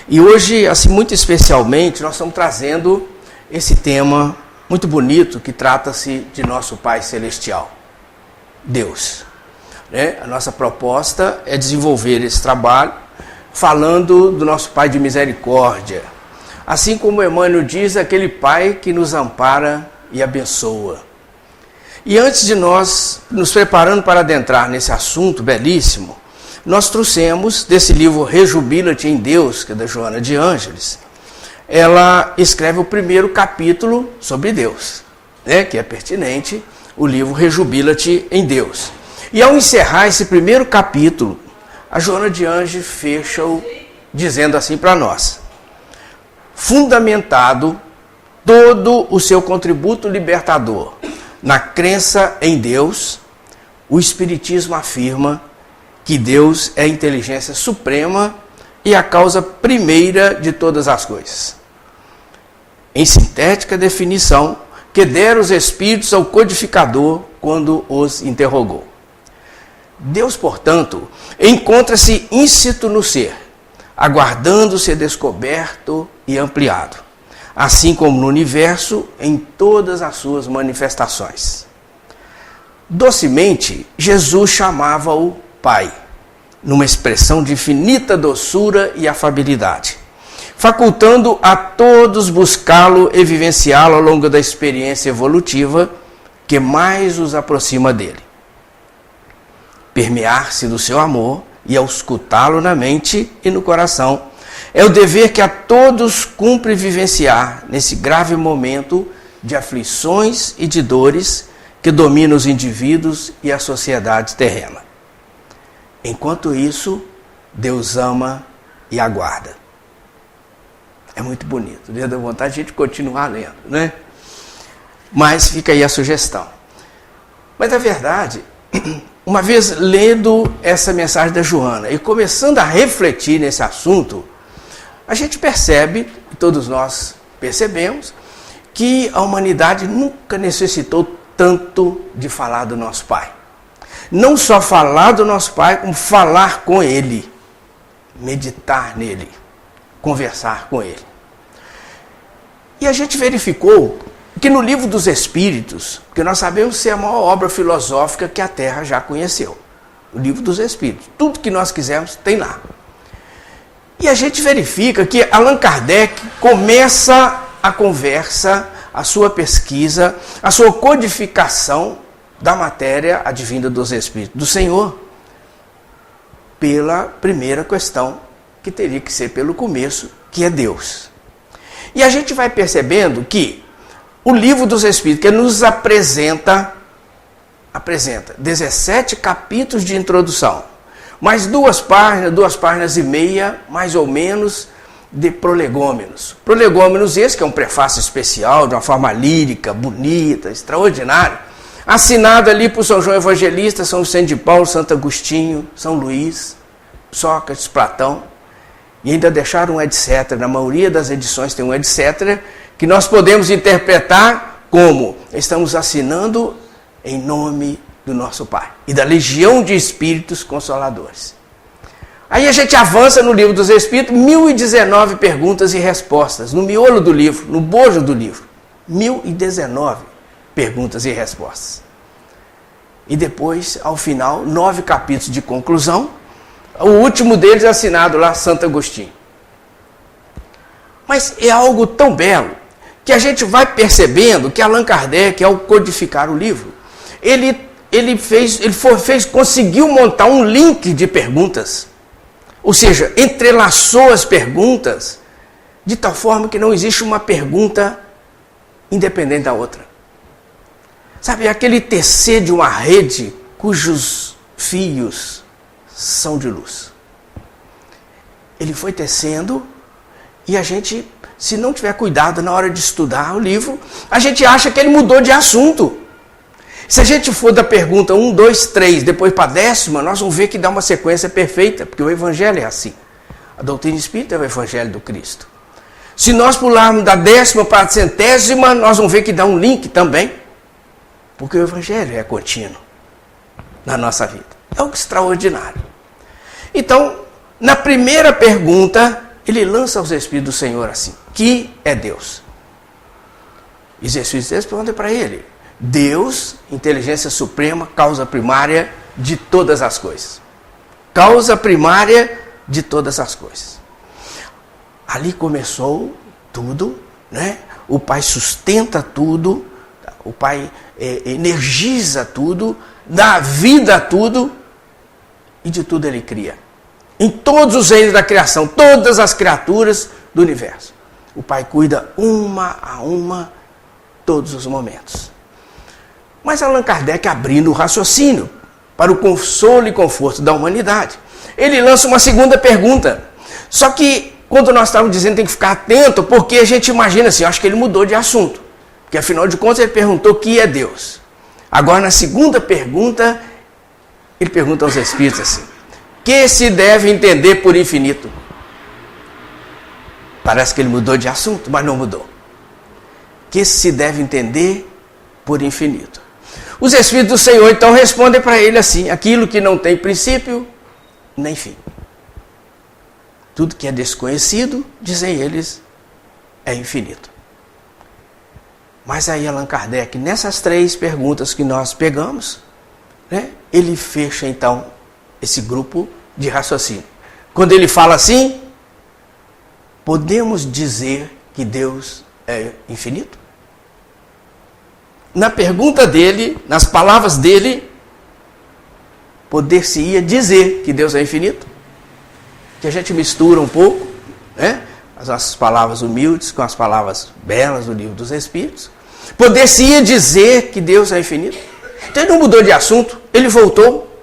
E hoje, assim, muito especialmente, nós estamos trazendo esse tema muito bonito que trata-se de nosso Pai Celestial, Deus. A nossa proposta é desenvolver esse trabalho falando do nosso Pai de misericórdia. Assim como Emmanuel diz, aquele Pai que nos ampara e abençoa. E antes de nós nos preparando para adentrar nesse assunto belíssimo, nós trouxemos desse livro Rejubila-te em Deus, que é da Joana de Ângeles. Ela escreve o primeiro capítulo sobre Deus, que é pertinente, o livro Rejubila-te em Deus. E ao encerrar esse primeiro capítulo, a Joana de Ângeles fecha-o dizendo assim para nós: fundamentado todo o seu contributo libertador na crença em Deus, o Espiritismo afirma que Deus é a inteligência suprema e a causa primeira de todas as coisas. Em sintética definição que deram os Espíritos ao codificador quando os interrogou. Deus, portanto, encontra-se íncito no ser, aguardando ser descoberto e ampliado, assim como no universo em todas as suas manifestações. Docemente, Jesus chamava-o Pai, numa expressão de infinita doçura e afabilidade, facultando a todos buscá-lo e vivenciá-lo ao longo da experiência evolutiva que mais os aproxima dele. Permear-se do seu amor e auscultá-lo na mente e no coração é o dever que a todos cumpre vivenciar nesse grave momento de aflições e de dores que dominam os indivíduos e a sociedade terrena. Enquanto isso, Deus ama e aguarda. É muito bonito, dá vontade de a gente continuar lendo, né? Mas fica aí a sugestão. Mas na verdade, uma vez lendo essa mensagem da Joana e começando a refletir nesse assunto, a gente percebe, todos nós percebemos, que a humanidade nunca necessitou tanto de falar do nosso Pai. Não só falar do nosso Pai, como falar com Ele, meditar nele, conversar com Ele. E a gente verificou que no Livro dos Espíritos, que nós sabemos ser a maior obra filosófica que a Terra já conheceu, o Livro dos Espíritos, tudo que nós quisermos tem lá. E a gente verifica que Allan Kardec começa a conversa, a sua pesquisa, a sua codificação da matéria advinda dos Espíritos do Senhor, pela primeira questão, que teria que ser pelo começo, que é Deus. E a gente vai percebendo que o Livro dos Espíritos, que nos apresenta 17 capítulos de introdução, mais duas páginas e meia, mais ou menos, de prolegômenos. Prolegômenos esse, que é um prefácio especial, de uma forma lírica, bonita, extraordinária, assinado ali por São João Evangelista, São Vicente de Paulo, Santo Agostinho, São Luís, Sócrates, Platão, e ainda deixaram um etc. Na maioria das edições tem um etc., que nós podemos interpretar como estamos assinando em nome do nosso Pai e da legião de Espíritos Consoladores. Aí a gente avança no Livro dos Espíritos, 1019 perguntas e respostas, no miolo do livro, no bojo do livro, 1019 perguntas e respostas. E depois, ao final, 9 capítulos de conclusão, o último deles assinado lá, Santo Agostinho. Mas é algo tão belo que a gente vai percebendo que Allan Kardec, ao codificar o livro, conseguiu montar um link de perguntas, ou seja, entrelaçou as perguntas de tal forma que não existe uma pergunta independente da outra. Sabe, aquele tecer de uma rede cujos fios são de luz. Ele foi tecendo e a gente, se não tiver cuidado na hora de estudar o livro, a gente acha que ele mudou de assunto. Se a gente for da pergunta 1, 2, 3, depois para a 10ª, nós vamos ver que dá uma sequência perfeita, porque o Evangelho é assim. A doutrina espírita é o Evangelho do Cristo. Se nós pularmos da 10ª para a 100ª, nós vamos ver que dá um link também, porque o Evangelho é contínuo na nossa vida. É algo extraordinário. Então, na primeira pergunta, ele lança aos Espíritos do Senhor assim: que é Deus? E os Espíritos respondem para ele: Deus, inteligência suprema, causa primária de todas as coisas. Causa primária de todas as coisas. Ali começou tudo, né? O Pai sustenta tudo, o Pai energiza tudo, dá vida a tudo, e de tudo Ele cria. Em todos os reinos da criação, todas as criaturas do universo, o Pai cuida uma a uma, todos os momentos. Mas Allan Kardec, abrindo o raciocínio para o consolo e conforto da humanidade, ele lança uma segunda pergunta. Só que, quando nós estávamos dizendo, tem que ficar atento, porque a gente imagina assim, eu acho que ele mudou de assunto. Porque, afinal de contas, ele perguntou o que é Deus. Agora, na segunda pergunta, ele pergunta aos Espíritos assim: que se deve entender por infinito? Parece que ele mudou de assunto, mas não mudou. Que se deve entender por infinito? Os Espíritos do Senhor, então, respondem para ele assim: aquilo que não tem princípio nem fim. Tudo que é desconhecido, dizem eles, é infinito. Mas aí Allan Kardec, nessas três perguntas que nós pegamos, né, ele fecha então esse grupo de raciocínio. Quando ele fala assim: podemos dizer que Deus é infinito? Na pergunta dele, nas palavras dele, poder-se-ia dizer que Deus é infinito? Que a gente mistura um pouco, né, as nossas palavras humildes com as palavras belas do Livro dos Espíritos. Poder-se-ia dizer que Deus é infinito? Então ele não mudou de assunto, ele voltou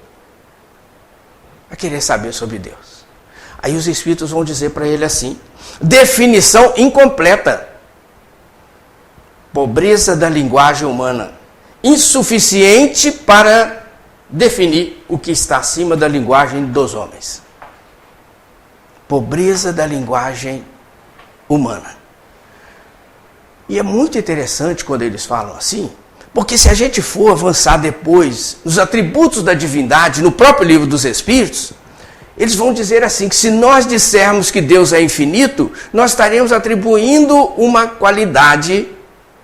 a querer saber sobre Deus. Aí os Espíritos vão dizer para ele assim: definição incompleta. Pobreza da linguagem humana, insuficiente para definir o que está acima da linguagem dos homens. Pobreza da linguagem humana. E é muito interessante quando eles falam assim, porque se a gente for avançar depois nos atributos da divindade, no próprio Livro dos Espíritos, eles vão dizer assim, que se nós dissermos que Deus é infinito, nós estaremos atribuindo uma qualidade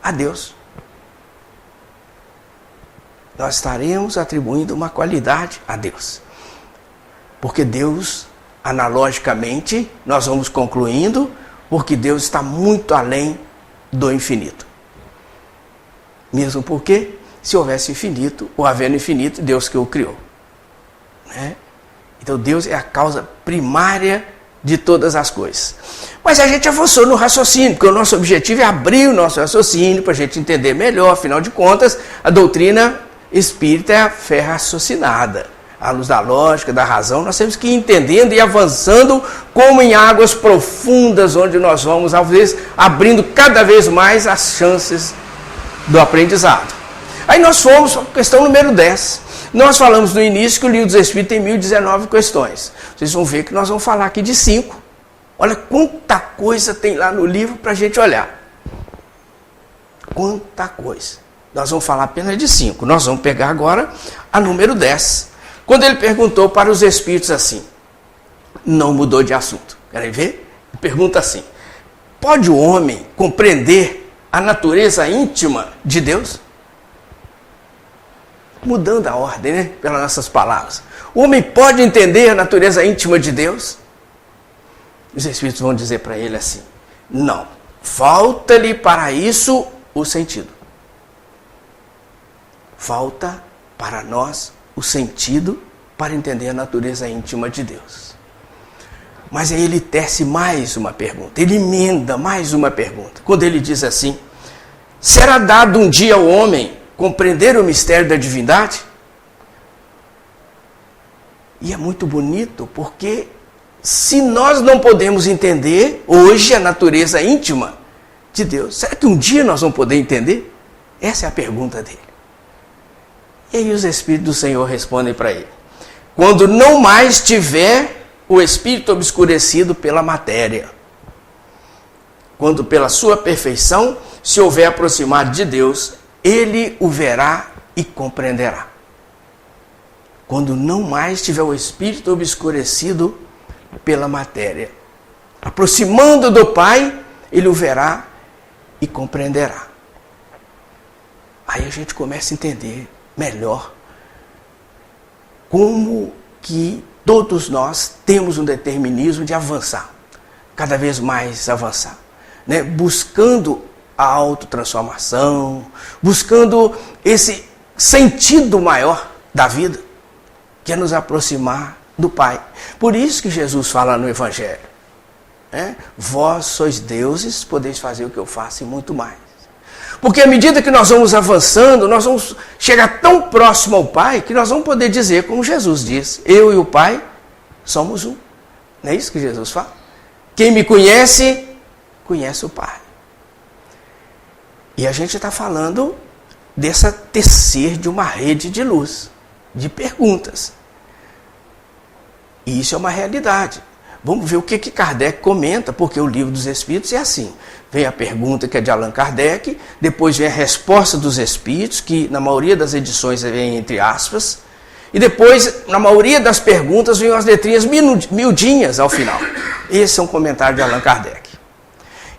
a Deus. Nós estaremos atribuindo uma qualidade a Deus. Porque Deus, analogicamente, nós vamos concluindo, porque Deus está muito além do infinito. Mesmo porque, se houvesse infinito, ou havendo infinito, Deus que o criou. Né? Então Deus é a causa primária de todas as coisas. Mas a gente avançou no raciocínio, porque o nosso objetivo é abrir o nosso raciocínio para a gente entender melhor. Afinal de contas, a doutrina espírita é a fé raciocinada. À luz da lógica, da razão, nós temos que ir entendendo e avançando como em águas profundas, onde nós vamos, às vezes, abrindo cada vez mais as chances do aprendizado. Aí nós fomos para a questão número 10. Nós falamos no início que o Livro dos Espíritos tem 1019 questões. Vocês vão ver que nós vamos falar aqui de 5. Olha quanta coisa tem lá no livro para a gente olhar. Quanta coisa. Nós vamos falar apenas de 5. Nós vamos pegar agora a número 10. Quando ele perguntou para os Espíritos assim, não mudou de assunto. Querem ver? Ele pergunta assim: pode o homem compreender a natureza íntima de Deus? Mudando a ordem, né? Pelas nossas palavras. O homem pode entender a natureza íntima de Deus? Os Espíritos vão dizer para ele assim: não, falta-lhe para isso o sentido. Falta para nós o sentido para entender a natureza íntima de Deus. Mas aí ele tece mais uma pergunta, ele emenda mais uma pergunta. Quando ele diz assim: será dado um dia ao homem compreender o mistério da divindade? E é muito bonito, porque se nós não podemos entender hoje a natureza íntima de Deus, será que um dia nós vamos poder entender? Essa é a pergunta dele. E aí os Espíritos do Senhor respondem para ele: quando não mais tiver o espírito obscurecido pela matéria, quando pela sua perfeição se houver aproximado de Deus, ele o verá e compreenderá. Quando não mais tiver o espírito obscurecido pela matéria. aproximando do Pai, ele o verá e compreenderá. Aí a gente começa a entender melhor como que todos nós temos um determinismo de avançar, cada vez mais avançar, né? Buscando a autotransformação, buscando esse sentido maior da vida, que é nos aproximar do Pai. Por isso que Jesus fala no Evangelho, né? Vós sois deuses, podeis fazer o que eu faço e muito mais. Porque à medida que nós vamos avançando, nós vamos chegar tão próximo ao Pai, que nós vamos poder dizer, como Jesus diz, eu e o Pai somos um. Não é isso que Jesus fala? Quem me conhece, conhece o Pai. E a gente está falando dessa tecer de uma rede de luz, de perguntas. E isso é uma realidade. Vamos ver o que Kardec comenta, porque o Livro dos Espíritos é assim. Vem a pergunta, que é de Allan Kardec, depois vem a resposta dos Espíritos, que na maioria das edições vem entre aspas, e depois, na maioria das perguntas, vem as letrinhas miudinhas ao final. Esse é um comentário de Allan Kardec.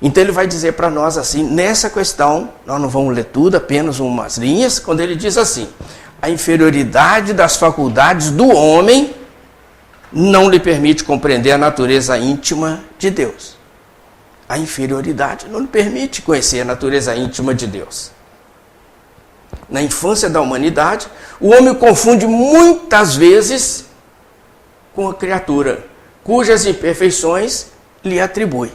Então ele vai dizer para nós assim, nessa questão, nós não vamos ler tudo, apenas umas linhas, quando ele diz assim, a inferioridade das faculdades do homem não lhe permite compreender a natureza íntima de Deus. A inferioridade não lhe permite conhecer a natureza íntima de Deus. Na infância da humanidade, o homem confunde muitas vezes com a criatura, cujas imperfeições lhe atribui.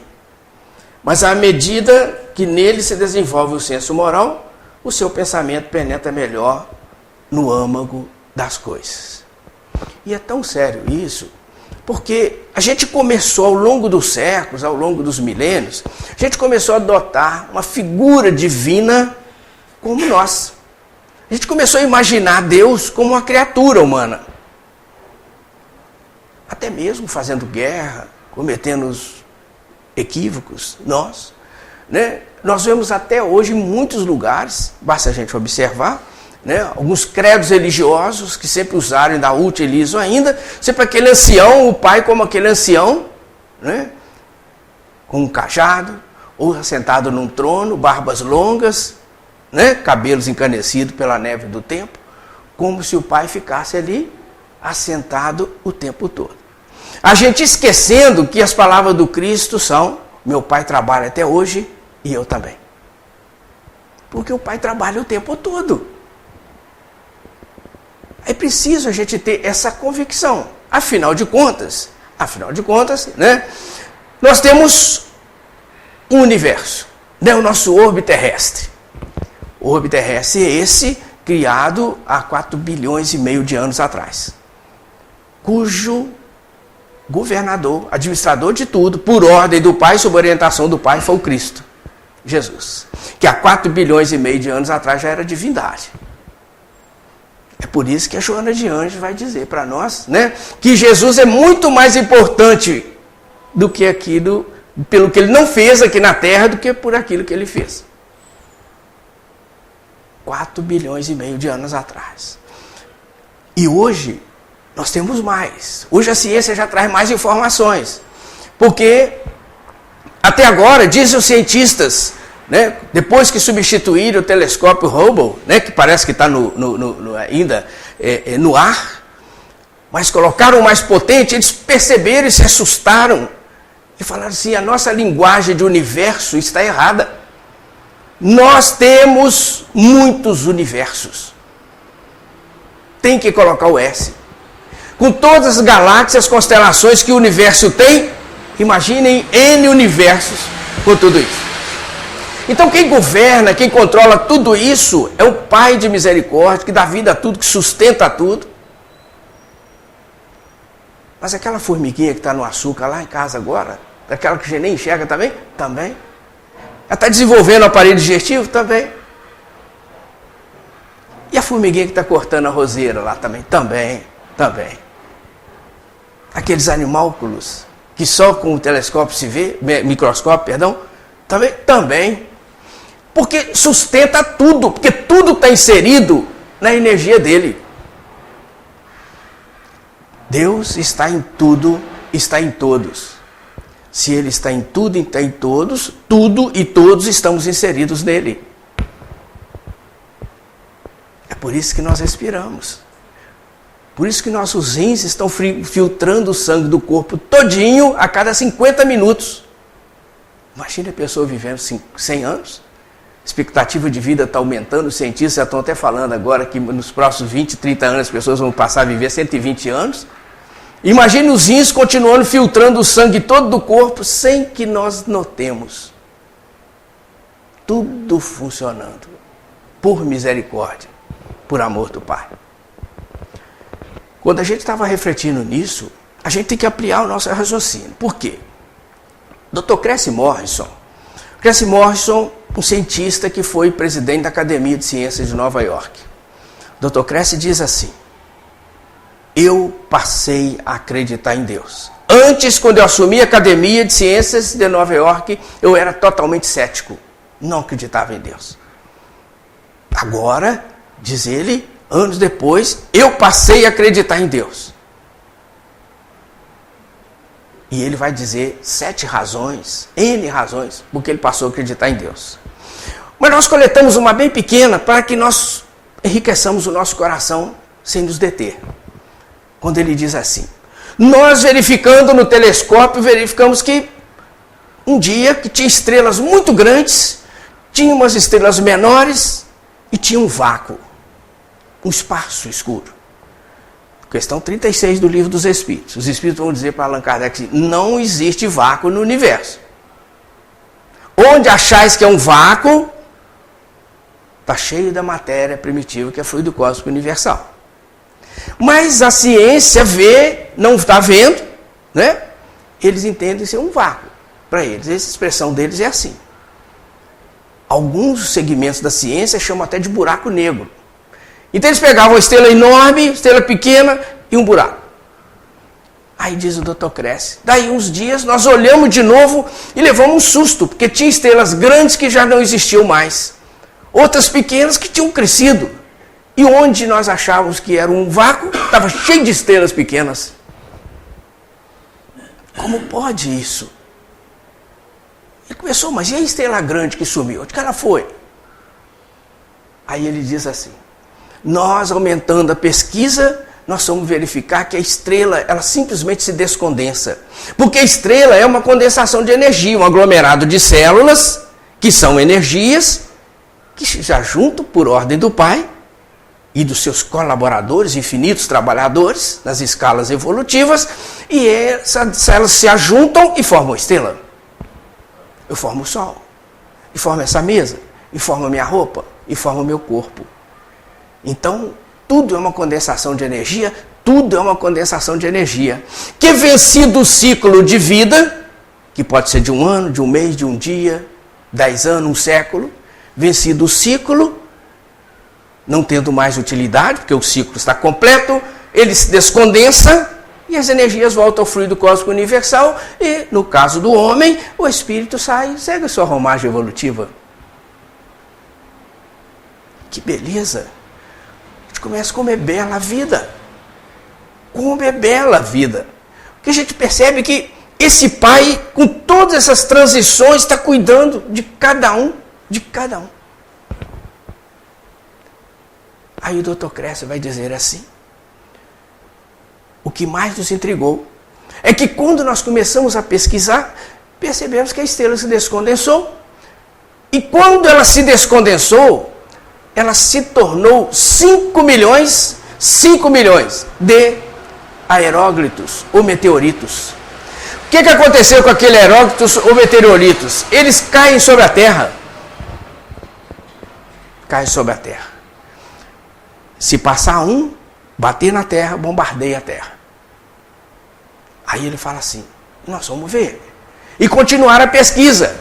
Mas à medida que nele se desenvolve o senso moral, o seu pensamento penetra melhor no âmago das coisas. E é tão sério isso, porque a gente começou ao longo dos séculos, ao longo dos milênios, a gente começou a adotar uma figura divina como nós. A gente começou a imaginar Deus como uma criatura humana. Até mesmo fazendo guerra, cometendo os equívocos, nós, né? Nós vemos até hoje em muitos lugares, basta a gente observar, né? Alguns credos religiosos que sempre usaram e ainda utilizam ainda, sempre aquele ancião, o pai como aquele ancião, né? Com um cajado, ou assentado num trono, barbas longas, né? Cabelos encanecidos pela neve do tempo, como se o pai ficasse ali assentado o tempo todo. A gente esquecendo que as palavras do Cristo são, meu pai trabalha até hoje e eu também. Porque o pai trabalha o tempo todo. É preciso a gente ter essa convicção. Afinal de contas, né, nós temos um universo, né, o nosso orbe terrestre. O orbe terrestre é esse criado há 4 bilhões e meio de anos atrás, cujo governador, administrador de tudo, por ordem do Pai, sob orientação do Pai, foi o Cristo, Jesus, que há 4 bilhões e meio de anos atrás já era divindade. É por isso que a Joana de Anjos vai dizer para nós, né, que Jesus é muito mais importante do que aquilo, pelo que ele não fez aqui na Terra, do que por aquilo que ele fez. 4 bilhões e meio de anos atrás. E hoje nós temos mais. Hoje a ciência já traz mais informações. Porque até agora, dizem os cientistas, né, depois que substituíram o telescópio Hubble, né, que parece que está ainda no ar, mas colocaram o mais potente, eles perceberam e se assustaram. E falaram assim, a nossa linguagem de universo está errada. Nós temos muitos universos. Tem que colocar o S. Com todas as galáxias, constelações que o universo tem, imaginem N universos com tudo isso. Então quem governa, quem controla tudo isso é o Pai de misericórdia, que dá vida a tudo, que sustenta tudo. Mas aquela formiguinha que está no açúcar lá em casa agora, aquela que a gente nem enxerga também? Também. Ela está desenvolvendo o aparelho digestivo? Também. E a formiguinha que está cortando a roseira lá também? Também. Aqueles animálculos que só com o telescópio se vê, microscópio, perdão, também. Porque sustenta tudo, porque tudo está inserido na energia dele. Deus está em tudo, está em todos. Se ele está em tudo e está em todos, tudo e todos estamos inseridos nele. É por isso que nós respiramos. Por isso que nossos rins estão filtrando o sangue do corpo todinho a cada 50 minutos. Imagina a pessoa vivendo 100 anos. A expectativa de vida está aumentando, os cientistas já estão até falando agora que nos próximos 20, 30 anos as pessoas vão passar a viver 120 anos. Imagine os rins continuando filtrando o sangue todo do corpo sem que nós notemos. Tudo funcionando. Por misericórdia, por amor do Pai. Quando a gente estava refletindo nisso, a gente tem que ampliar o nosso raciocínio. Por quê? Dr. Cressy Morrison, um cientista que foi presidente da Academia de Ciências de Nova York. Dr. Cressy diz assim: eu passei a acreditar em Deus. Antes, quando eu assumi a Academia de Ciências de Nova York, eu era totalmente cético. Não acreditava em Deus. Agora, diz ele, anos depois, eu passei a acreditar em Deus. E ele vai dizer 7 razões, N razões, porque ele passou a acreditar em Deus. Mas nós coletamos uma bem pequena para que nós enriqueçamos o nosso coração sem nos deter. Quando ele diz assim: nós verificando no telescópio, verificamos que um dia que tinha estrelas muito grandes, tinha umas estrelas menores e tinha um vácuo, um espaço escuro. Questão 36 do Livro dos Espíritos. Os Espíritos vão dizer para Allan Kardec: não existe vácuo no universo. Onde achais que é um vácuo, está cheio da matéria primitiva, que é fluido cósmico universal. Mas a ciência vê, não está vendo, né? Eles entendem ser um vácuo. Para eles, essa expressão deles é assim. Alguns segmentos da ciência chamam até de buraco negro. Então eles pegavam uma estrela enorme, estrela pequena e um buraco. Aí diz o Dr. Cressy, daí uns dias nós olhamos de novo e levamos um susto, porque tinha estrelas grandes que já não existiam mais. Outras pequenas que tinham crescido. E onde nós achávamos que era um vácuo, estava cheio de estrelas pequenas. Como pode isso? Ele começou, mas e a estrela grande que sumiu? Onde que ela foi? Aí ele diz assim: nós, aumentando a pesquisa, nós vamos verificar que a estrela, ela simplesmente se descondensa. Porque a estrela é uma condensação de energia, um aglomerado de células, que são energias, que já juntam por ordem do Pai e dos seus colaboradores, infinitos trabalhadores, nas escalas evolutivas, e essas células se ajuntam e formam a estrela. Eu formo o Sol, e formo essa mesa, e formo a minha roupa, e formo o meu corpo. Então, tudo é uma condensação de energia, tudo é uma condensação de energia, que vencido o ciclo de vida, que pode ser de um ano, de um mês, de um dia, 10 anos, um século, vencido o ciclo, não tendo mais utilidade, porque o ciclo está completo, ele se descondensa e as energias voltam ao fluido cósmico universal e, no caso do homem, o espírito sai e segue a sua romagem evolutiva. Que beleza! A gente começa como é bela a vida. Como é bela a vida. Porque a gente percebe que esse Pai, com todas essas transições, está cuidando de cada um, de cada um. Aí o Dr. Cressy vai dizer assim: o que mais nos intrigou é que quando nós começamos a pesquisar, percebemos que a estrela se descondensou. E quando ela se descondensou, ela se tornou 5 milhões de aeróglitos ou meteoritos. O que aconteceu com aquele aeróglitos ou meteoritos? Eles caem sobre a Terra. Caem sobre a Terra. Se passar um, bater na Terra, bombardeia a Terra. Aí ele fala assim: nós vamos ver. E continuar a pesquisa.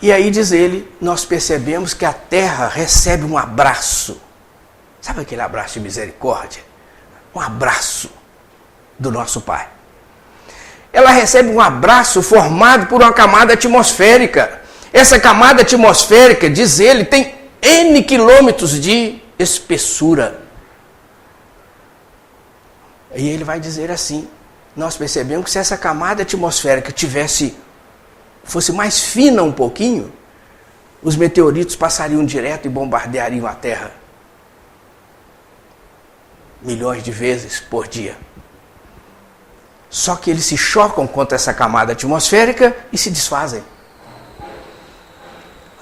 E aí, diz ele, nós percebemos que a Terra recebe um abraço. Sabe aquele abraço de misericórdia? Um abraço do nosso Pai. Ela recebe um abraço formado por uma camada atmosférica. Essa camada atmosférica, diz ele, tem N quilômetros de espessura. E ele vai dizer assim: nós percebemos que se essa camada atmosférica fosse mais fina um pouquinho, os meteoritos passariam direto e bombardeariam a Terra milhões de vezes por dia. Só que eles se chocam contra essa camada atmosférica e se desfazem.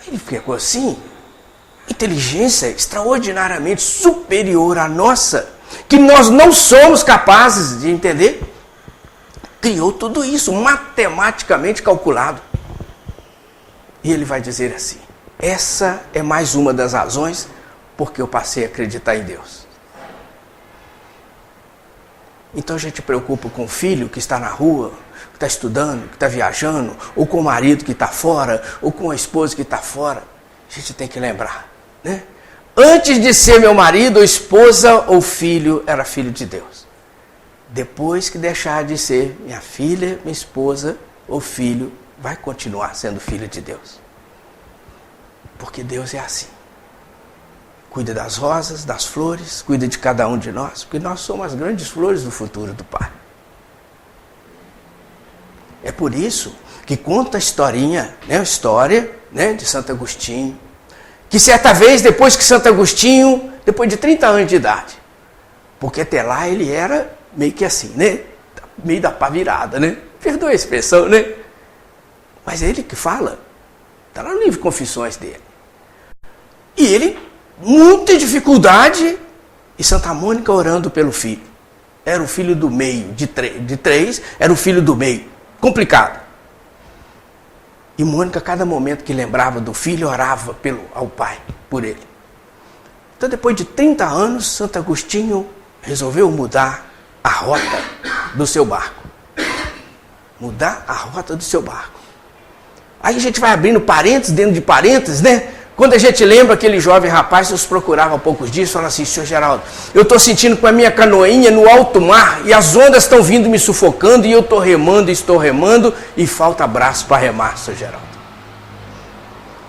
Ele ficou assim, inteligência extraordinariamente superior à nossa, que nós não somos capazes de entender, criou tudo isso matematicamente calculado. E ele vai dizer assim: essa é mais uma das razões porque eu passei a acreditar em Deus. Então a gente preocupa com o filho que está na rua, que está estudando, que está viajando, ou com o marido que está fora, ou com a esposa que está fora. A gente tem que lembrar, né? Antes de ser meu marido, ou esposa, ou filho, era filho de Deus. Depois que deixar de ser minha filha, minha esposa, ou filho, vai continuar sendo filho de Deus. Porque Deus é assim. Cuida das rosas, das flores, cuida de cada um de nós, porque nós somos as grandes flores do futuro do Pai. É por isso que conta a historinha, né, a história, né, de Santo Agostinho, que certa vez, depois que Santo Agostinho, depois de 30 anos de idade, porque até lá ele era meio que assim, né, meio da pá virada, né, perdoa a expressão, né, mas é ele que fala, está lá no livro Confissões dele. E ele, muita dificuldade, e Santa Mônica orando pelo filho. Era o filho do meio, de três, era o filho do meio. Complicado. E Mônica, a cada momento que lembrava do filho, orava ao pai, por ele. Então, depois de 30 anos, Santo Agostinho resolveu mudar a rota do seu barco. Mudar a rota do seu barco. Aí a gente vai abrindo parênteses dentro de parênteses, né? Quando a gente lembra aquele jovem rapaz que nos procurava há poucos dias, fala assim: senhor Geraldo, eu estou sentindo com a minha canoinha no alto mar e as ondas estão vindo me sufocando e eu estou remando e falta braço para remar, senhor Geraldo.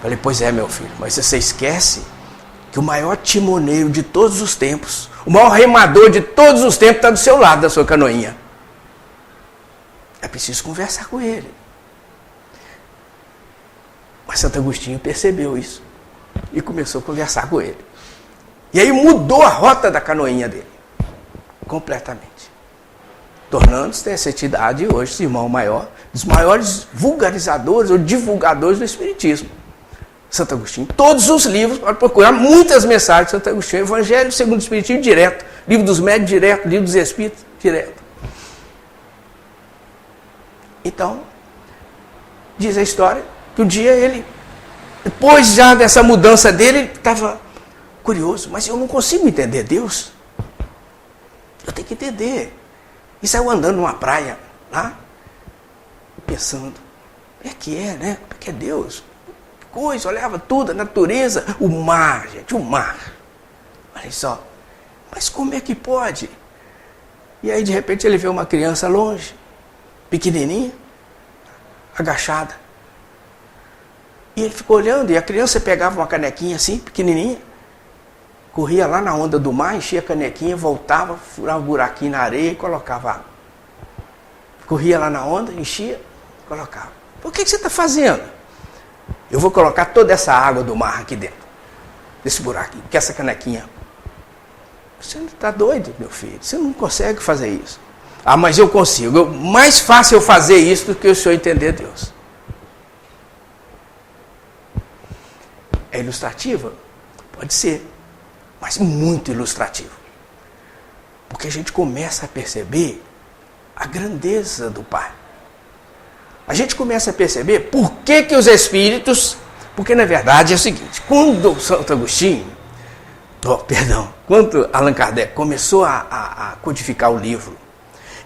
Falei: pois é, meu filho, mas você esquece que o maior timoneiro de todos os tempos, o maior remador de todos os tempos está do seu lado da sua canoinha. É preciso conversar com ele. Mas Santo Agostinho percebeu isso e começou a conversar com ele. E aí mudou a rota da canoinha dele, completamente. Tornando-se nessa entidade hoje, esse irmão maior, dos maiores vulgarizadores ou divulgadores do Espiritismo. Santo Agostinho. Todos os livros, pode procurar muitas mensagens de Santo Agostinho. Evangelho segundo o Espiritismo, direto. Livro dos Médiuns, direto. Livro dos Espíritos, direto. Então, diz a história que um dia ele, depois já dessa mudança dele, ele estava curioso. Mas eu não consigo entender Deus. Eu tenho que entender. E saiu andando numa praia lá, pensando: como é que é, né? Como é que é Deus? Que coisa, olhava tudo, a natureza, o mar, gente, o mar. Olha só, mas como é que pode? E aí de repente ele vê uma criança longe, pequenininha, agachada. E ele ficou olhando, e a criança pegava uma canequinha assim, pequenininha, corria lá na onda do mar, enchia a canequinha, voltava, furava um buraquinho na areia e colocava água. Corria lá na onda, enchia, colocava. O que você está fazendo? Eu vou colocar toda essa água do mar aqui dentro, desse buraquinho, que essa canequinha. Você não está doido, meu filho? Você não consegue fazer isso. Ah, mas eu consigo. Mais fácil eu fazer isso do que o senhor entender Deus. É ilustrativa? Pode ser, mas muito ilustrativo. Porque a gente começa a perceber a grandeza do Pai. A gente começa a perceber por que os espíritos... Porque na verdade é o seguinte, quando Santo Agostinho, quando Allan Kardec começou a codificar o livro,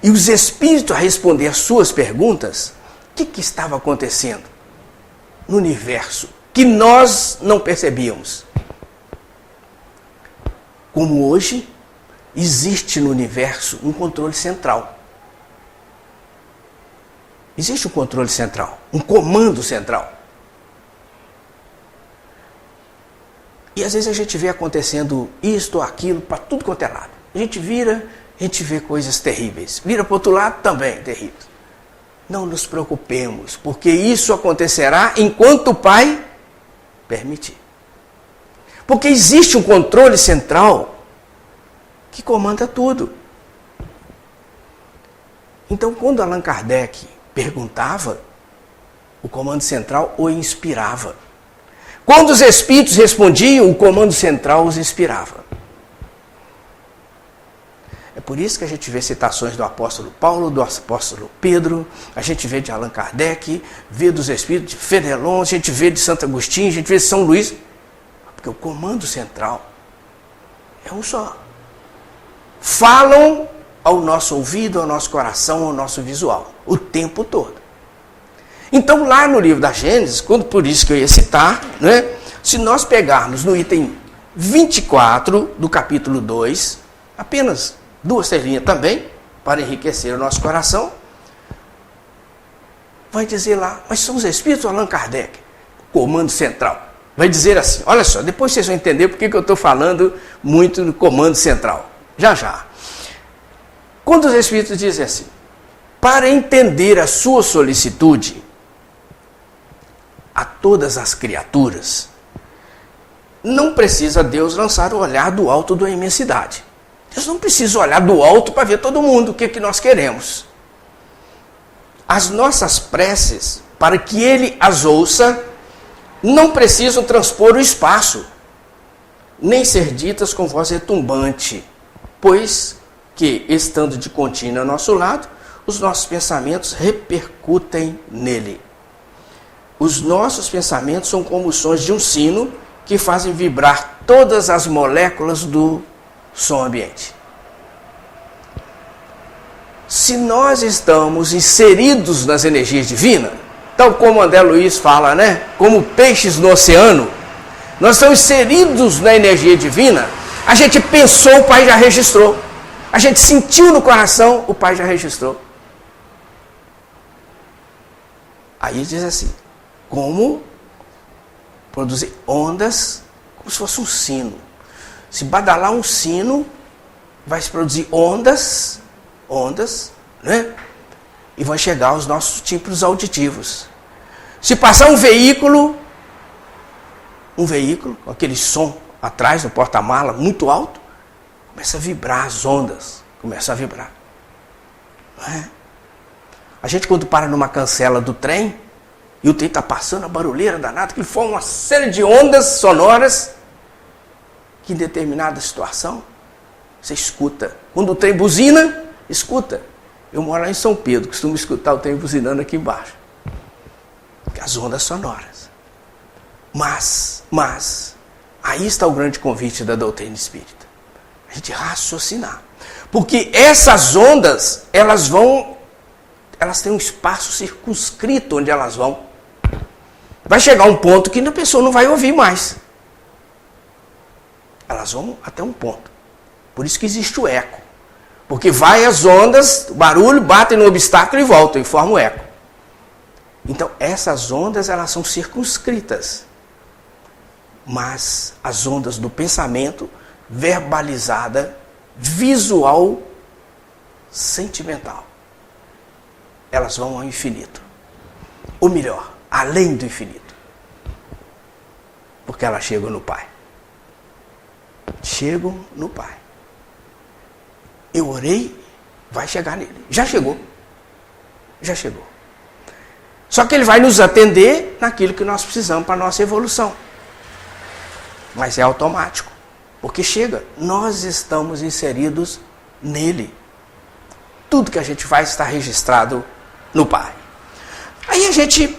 e os espíritos a responder às suas perguntas, o que estava acontecendo no universo que nós não percebíamos? Como hoje existe no universo um controle central. Existe um controle central, um comando central. E às vezes a gente vê acontecendo isto ou aquilo para tudo quanto é lado. A gente vira a gente vê coisas terríveis. Vira para o outro lado também, terrível. Não nos preocupemos, porque isso acontecerá enquanto o Pai permitir. Porque existe um controle central que comanda tudo. Então, quando Allan Kardec perguntava, o comando central o inspirava. Quando os espíritos respondiam, o comando central os inspirava. É por isso que a gente vê citações do apóstolo Paulo, do apóstolo Pedro, a gente vê de Allan Kardec, vê dos espíritos de Fenelon, a gente vê de Santo Agostinho, a gente vê de São Luís, porque o comando central é um só. Falam ao nosso ouvido, ao nosso coração, ao nosso visual, o tempo todo. Então, lá no livro da Gênesis, por isso que eu ia citar, né, se nós pegarmos no item 24 do capítulo 2, apenas 2 linhas também, para enriquecer o nosso coração, vai dizer lá, mas são os espíritos Allan Kardec, comando central. Vai dizer assim, olha só, depois vocês vão entender porque que eu estou falando muito no comando central. Já, já. Quando os espíritos dizem assim, para entender a sua solicitude a todas as criaturas, não precisa Deus lançar o olhar do alto da imensidade. Deus não precisa olhar do alto para ver todo mundo o que nós queremos. As nossas preces, para que Ele as ouça, não precisam transpor o espaço, nem ser ditas com voz retumbante, pois que, estando de contínuo ao nosso lado, os nossos pensamentos repercutem nele. Os nossos pensamentos são como sons de um sino que fazem vibrar todas as moléculas do som ambiente. Se nós estamos inseridos nas energias divinas, tal como André Luiz fala, né? Como peixes no oceano, nós estamos inseridos na energia divina, a gente pensou, o Pai já registrou. A gente sentiu no coração, o Pai já registrou. Aí diz assim, como produzir ondas, como se fosse um sino. Se badalar um sino, vai se produzir ondas, né? E vão chegar aos nossos tímpanos auditivos. Se passar um veículo, com aquele som atrás do porta-mala muito alto, começa a vibrar as ondas, começa a vibrar. Não é? A gente quando para numa cancela do trem, e o trem está passando a barulheira danada, que forma uma série de ondas sonoras, que em determinada situação, você escuta. Quando o trem buzina, escuta. Eu moro lá em São Pedro, costumo escutar o trem buzinando aqui embaixo. As ondas sonoras. Mas, aí está o grande convite da doutrina espírita. A gente raciocinar. Porque essas ondas, elas têm um espaço circunscrito onde elas vão. Vai chegar um ponto que a pessoa não vai ouvir mais. Elas vão até um ponto. Por isso que existe o eco. Porque vai as ondas, o barulho, batem no obstáculo e voltam e formam o eco. Então, essas ondas, elas são circunscritas. Mas as ondas do pensamento, verbalizada, visual, sentimental, elas vão ao infinito. Ou melhor, além do infinito. Porque elas chegam no Pai. Chegam no Pai. Eu orei, vai chegar nele. Já chegou. Já chegou. Só que ele vai nos atender naquilo que nós precisamos para a nossa evolução. Mas é automático. Porque chega, nós estamos inseridos nele. Tudo que a gente faz está registrado no Pai. Aí a gente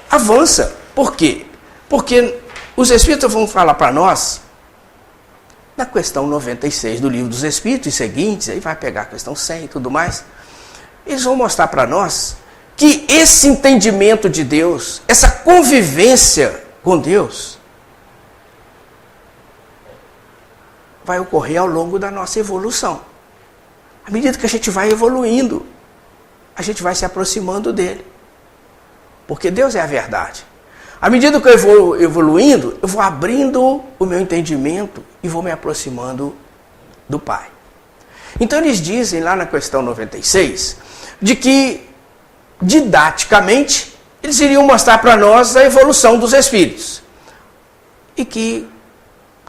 avança. Por quê? Porque os Espíritos vão falar para nós, na questão 96 do Livro dos Espíritos e seguintes, aí vai pegar a questão 100 e tudo mais, eles vão mostrar para nós que esse entendimento de Deus, essa convivência com Deus, vai ocorrer ao longo da nossa evolução. À medida que a gente vai evoluindo, a gente vai se aproximando dele. Porque Deus é a verdade. À medida que eu vou evoluindo, eu vou abrindo o meu entendimento e vou me aproximando do Pai. Então eles dizem lá na questão 96, de que didaticamente eles iriam mostrar para nós a evolução dos espíritos. E que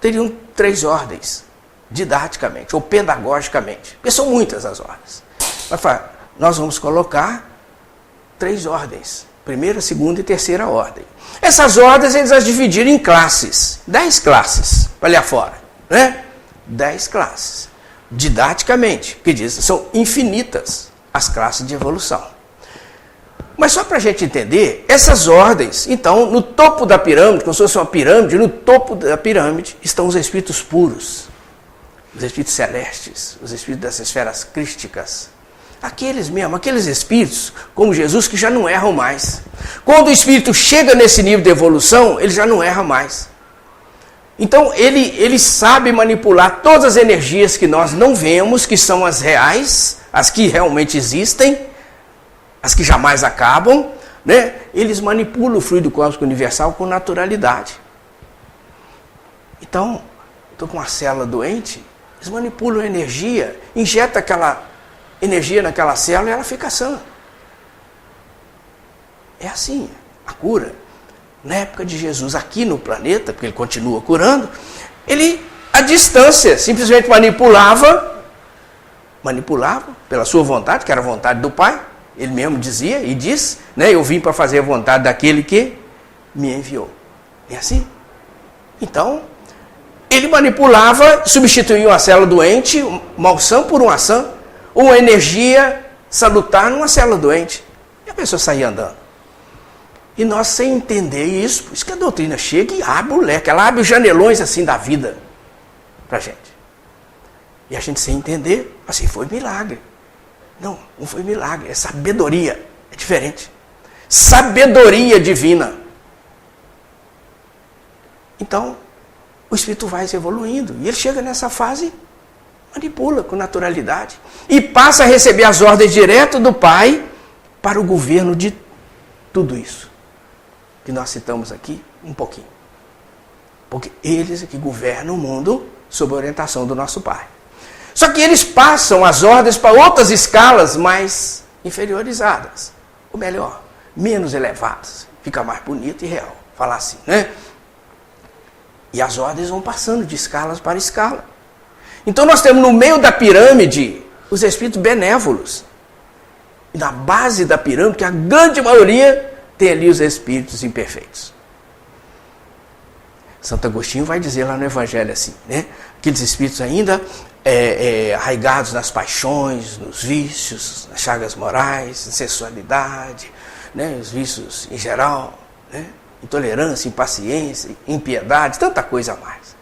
teriam 3 ordens, didaticamente ou pedagogicamente, porque são muitas as ordens. Mas nós vamos colocar 3 ordens, primeira, segunda e terceira ordem. Essas ordens eles as dividiram em classes, 10 classes, para ali afora, né? 10 classes, didaticamente, que diz, são infinitas as classes de evolução. Mas só para a gente entender, essas ordens, então, no topo da pirâmide, como se fosse uma pirâmide, no topo da pirâmide estão os espíritos puros, os espíritos celestes, os espíritos das esferas crísticas. Aqueles mesmo, aqueles espíritos, como Jesus, que já não erram mais. Quando o espírito chega nesse nível de evolução, ele já não erra mais. Então, ele sabe manipular todas as energias que nós não vemos, que são as reais, as que realmente existem, as que jamais acabam, né? Eles manipulam o fluido cósmico universal com naturalidade. Então, estou com uma célula doente, eles manipulam a energia, injetam aquela energia naquela célula e ela fica sã. É assim, a cura. Na época de Jesus, aqui no planeta, porque ele continua curando, ele, à distância, simplesmente manipulava pela sua vontade, que era a vontade do Pai. Ele mesmo dizia e diz, né, eu vim para fazer a vontade daquele que me enviou. É assim. Então, ele manipulava, substituía uma célula doente, uma sã por uma sã, uma energia salutar numa célula doente. E a pessoa saía andando. E nós, sem entender isso, por isso que a doutrina chega e abre o leque, ela abre os janelões assim da vida para a gente. E a gente, sem entender, assim, foi milagre. Não, não foi milagre, é sabedoria, é diferente. Sabedoria divina. Então, o espírito vai se evoluindo, e ele chega nessa fase, manipula com naturalidade, e passa a receber as ordens direto do Pai para o governo de tudo isso, que nós citamos aqui um pouquinho. Porque eles é que governam o mundo sob a orientação do nosso Pai. Só que eles passam as ordens para outras escalas mais inferiorizadas. Ou melhor, menos elevadas. Fica mais bonito e real falar assim, né? E as ordens vão passando de escalas para escala. Então nós temos no meio da pirâmide os espíritos benévolos. E na base da pirâmide, que a grande maioria tem ali os espíritos imperfeitos. Santo Agostinho vai dizer lá no Evangelho assim, né? Aqueles espíritos ainda arraigados nas paixões, nos vícios, nas chagas morais, na sensualidade, né? Os vícios em geral, né? Intolerância, impaciência, impiedade, tanta coisa a mais.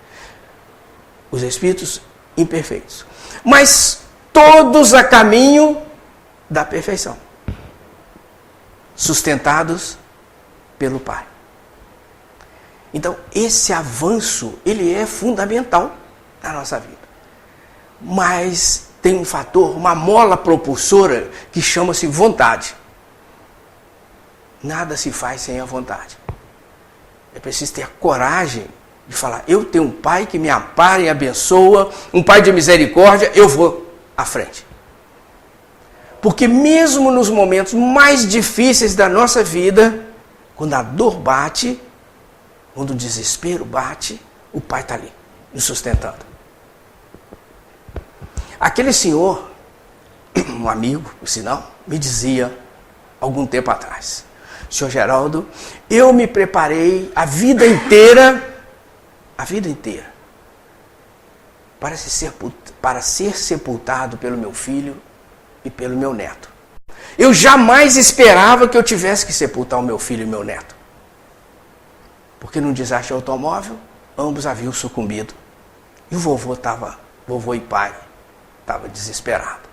Os espíritos imperfeitos. Mas todos a caminho da perfeição. Sustentados pelo Pai. Então, esse avanço, ele é fundamental na nossa vida. Mas tem um fator, uma mola propulsora, que chama-se vontade. Nada se faz sem a vontade. É preciso ter coragem de falar, eu tenho um Pai que me ampara e abençoa, um Pai de misericórdia, eu vou à frente. Porque mesmo nos momentos mais difíceis da nossa vida, quando a dor bate, quando o desespero bate, o Pai está ali, nos sustentando. Aquele senhor, um amigo, por sinal, me dizia, algum tempo atrás, senhor Geraldo, eu me preparei a vida inteira, para ser sepultado pelo meu filho e pelo meu neto. Eu jamais esperava que eu tivesse que sepultar o meu filho e meu neto. Porque num desastre de automóvel, ambos haviam sucumbido. E o vovô e pai, estava desesperado.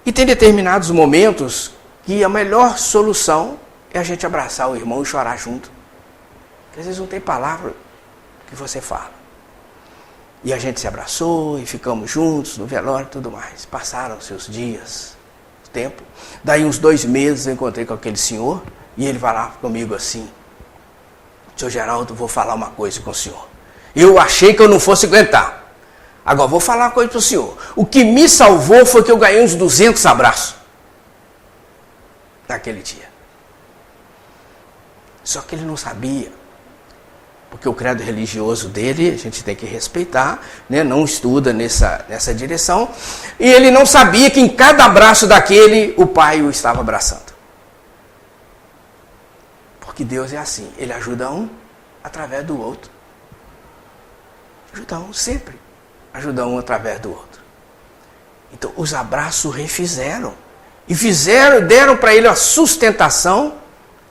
E tem determinados momentos que a melhor solução é a gente abraçar o irmão e chorar junto. Porque às vezes não tem palavra que você fala. E a gente se abraçou e ficamos juntos no velório e tudo mais. Passaram-se os dias, o tempo. Daí uns 2 meses eu encontrei com aquele senhor e ele falava comigo assim, senhor Geraldo, vou falar uma coisa com o senhor. Eu achei que eu não fosse aguentar. Agora, vou falar uma coisa para o senhor. O que me salvou foi que eu ganhei uns 200 abraços naquele dia. Só que ele não sabia, porque o credo religioso dele a gente tem que respeitar, né? Não estuda nessa direção. E ele não sabia que em cada abraço daquele, o pai o estava abraçando. Porque Deus é assim, ele ajuda um através do outro. Ajuda um sempre. Ajuda um através do outro. Então, os abraços refizeram. E deram para ele a sustentação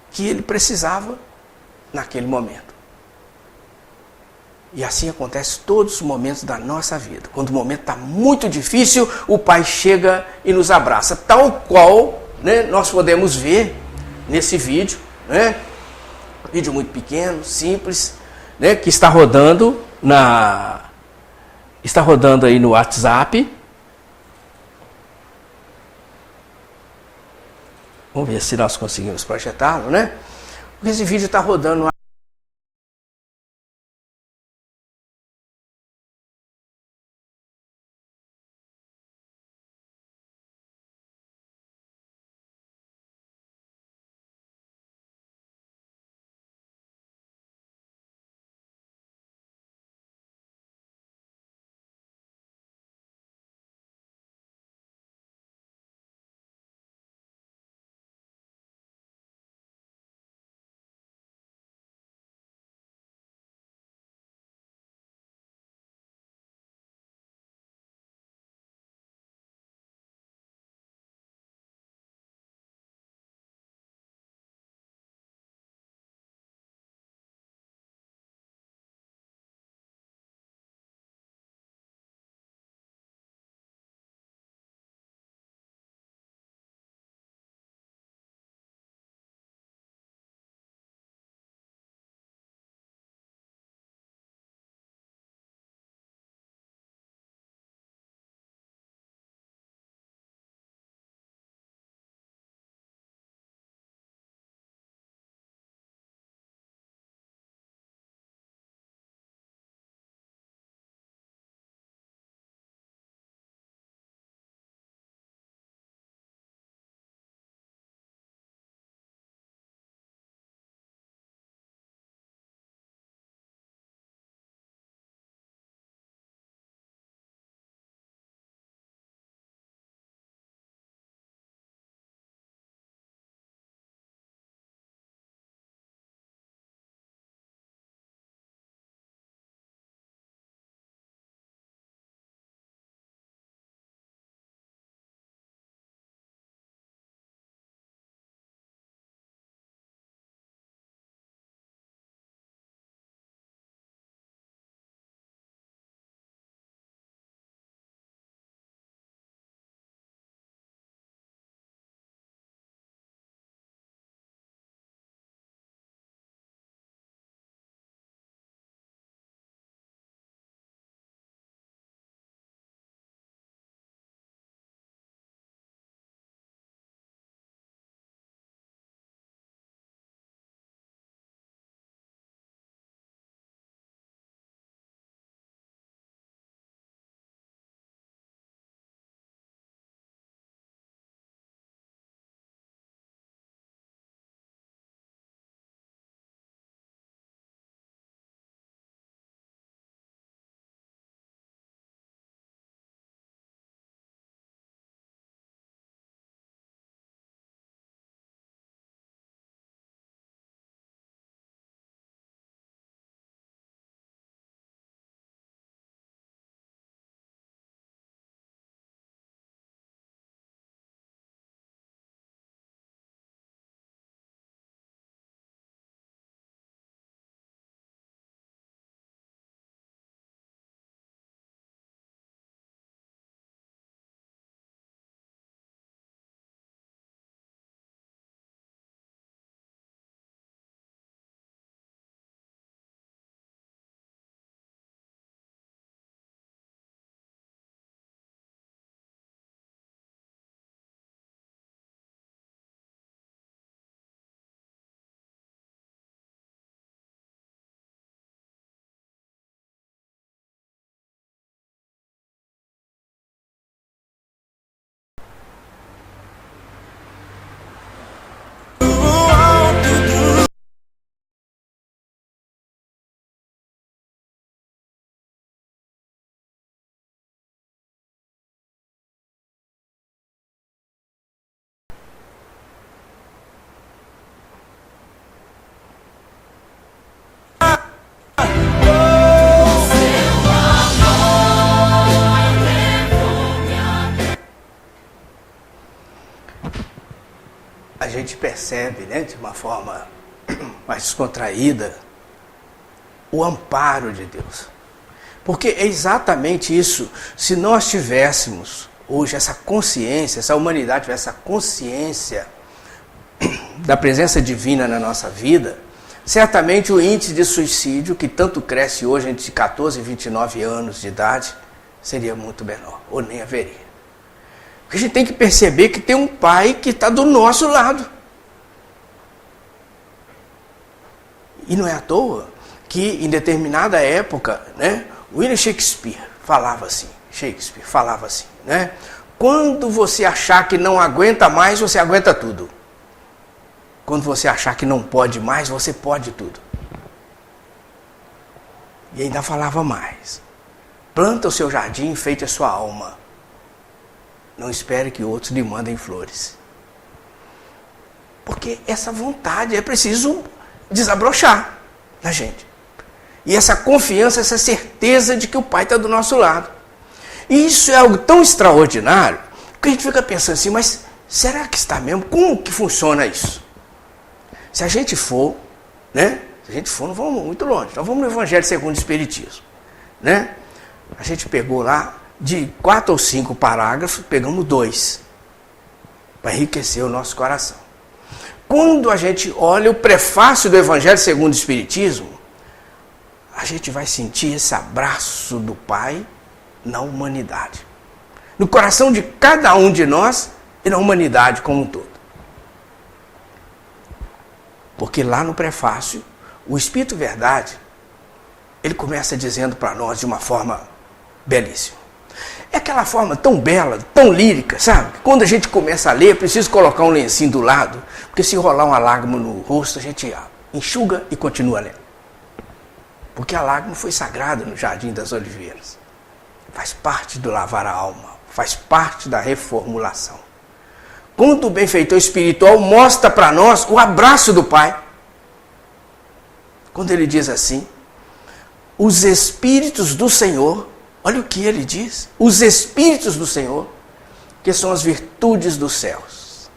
que ele precisava naquele momento. E assim acontece todos os momentos da nossa vida. Quando o momento está muito difícil, o Pai chega e nos abraça. Tal qual, né, nós podemos ver nesse vídeo, né? Vídeo muito pequeno, simples, né, que está rodando aí no WhatsApp. Vamos ver se nós conseguimos projetá-lo, né? Esse vídeo está rodando percebe, né, de uma forma mais descontraída, o amparo de Deus. Porque é exatamente isso. Se nós tivéssemos hoje essa consciência, se a humanidade tivesse essa consciência da presença divina na nossa vida, certamente o índice de suicídio, que tanto cresce hoje entre 14 e 29 anos de idade, seria muito menor, ou nem haveria. Porque a gente tem que perceber que tem um pai que está do nosso lado. E não é à toa que em determinada época, né, William Shakespeare falava assim, né? Quando você achar que não aguenta mais, você aguenta tudo. Quando você achar que não pode mais, você pode tudo. E ainda falava mais. Planta o seu jardim, enfeite a sua alma. Não espere que outros lhe mandem flores. Porque essa vontade é preciso desabrochar na gente. E essa confiança, essa certeza de que o Pai está do nosso lado. E isso é algo tão extraordinário que a gente fica pensando assim, mas será que está mesmo? Como que funciona isso? Se a gente for, né? Se a gente for, não vamos muito longe. Nós vamos no Evangelho segundo o Espiritismo, né? A gente pegou lá, de 4 ou 5 parágrafos, pegamos 2, para enriquecer o nosso coração. Quando a gente olha o prefácio do Evangelho segundo o Espiritismo, a gente vai sentir esse abraço do Pai na humanidade. No coração de cada um de nós e na humanidade como um todo. Porque lá no prefácio, o Espírito Verdade, ele começa dizendo para nós de uma forma belíssima. É aquela forma tão bela, tão lírica, sabe? Quando a gente começa a ler, é preciso colocar um lencinho do lado, porque se rolar uma lágrima no rosto, a gente enxuga e continua lendo. Porque a lágrima foi sagrada no Jardim das Oliveiras. Faz parte do lavar a alma, faz parte da reformulação. Quando o benfeitor espiritual mostra para nós o abraço do Pai. Quando ele diz assim, os Espíritos do Senhor, olha o que ele diz, os Espíritos do Senhor, que são as virtudes dos céus.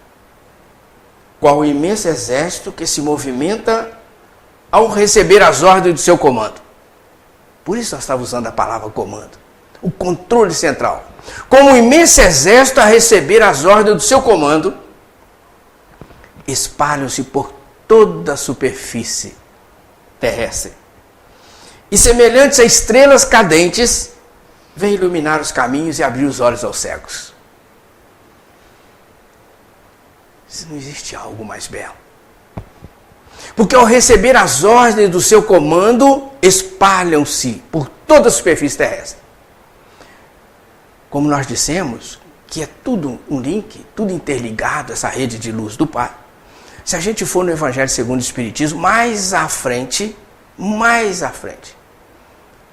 Qual o imenso exército que se movimenta ao receber as ordens do seu comando. Por isso nós estamos usando a palavra comando. O controle central. Como um imenso exército a receber as ordens do seu comando, espalham-se por toda a superfície terrestre. E semelhantes a estrelas cadentes, vem iluminar os caminhos e abrir os olhos aos cegos. Isso não existe algo mais belo. Porque ao receber as ordens do seu comando, espalham-se por toda a superfície terrestre. Como nós dissemos, que é tudo um link, tudo interligado, essa rede de luz do Pai. Se a gente for no Evangelho segundo o Espiritismo, mais à frente,